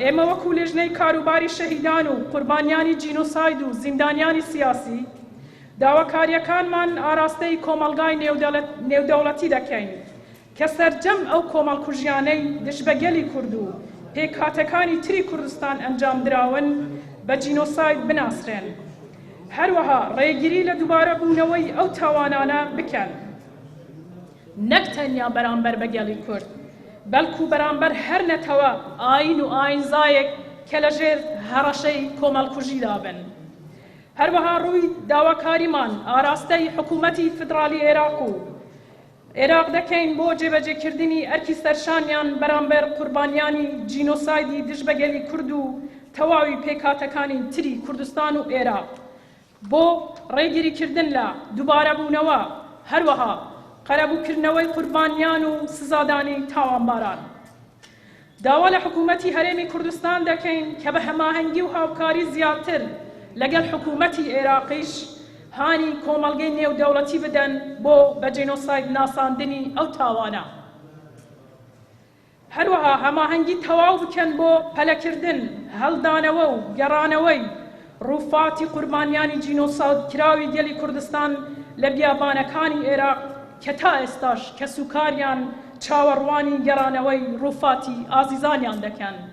ئێمە وەکو لێژنەی کاروباری شەهیدان و قوربانیانی جینۆساید و زیندانیانی سیاسی داواکاریەکانمان ئاراستەی کۆمەڵگای نێودەوڵەتی دەکەین کە سەرجەم ئەو کۆمەڵکوژیانەی دژبەگەلی کورد و پێکهاتەکانی تری کوردستان ئەنجام دراون بە جینۆساید بناسرێن. هەروەها ڕێگیری لە دووبارە بوونەوەی ئەو تاوانانە بکەن، نەک تەنیا بەرامبەر بەگەڵی کورد، بەڵکو بەرامبەر هەر نەتەوە ئاین و ئاینزایەک کە لەژێر هەڕەشەی کۆمەڵکوژیدا بن. هەروەها ڕووی داواکاریمان ئاراستەی حکوومەتی فدرالی عێراق دەکەین بۆ جێبەجێکردنی ئەرکی سەرشانیان بەرامبەر قوربانیانی جینۆسایدی دژبەگەلی کورد و تەواوی پێکهاتەکانی تری کوردستان و عێراق بۆ ڕێگیریکردن لە دووبارەبوونەوە، هەروەها قەرەبووکردنەوەی قوربانیان و سزادانی تاوانباران. داوا لە حکوومەتی هەرێمی کوردستان دەکەین کە بە هەماهەنگی و هاوکاری زیاتر لەگەڵ حکوومەتی عێراقیش هانی کۆمەڵگەی نێودەوڵەتی بدەن بۆ بە جینۆساید ناساندنی ئەو تاوانە. هەروەها هەماهەنگی تەواو بکەن بۆ پەلەکردن، هەڵدانەوە و گەڕانەوەی ڕووفاتی قوربانیانی جینۆساید کراوی گەلی کوردستان لە بیابانەکانی عێراق کە تا ئێستاش کە سوکاریان چاوەڕوانی گەڕانەوەی ڕووفاتی ئازیزانیان دەکەن.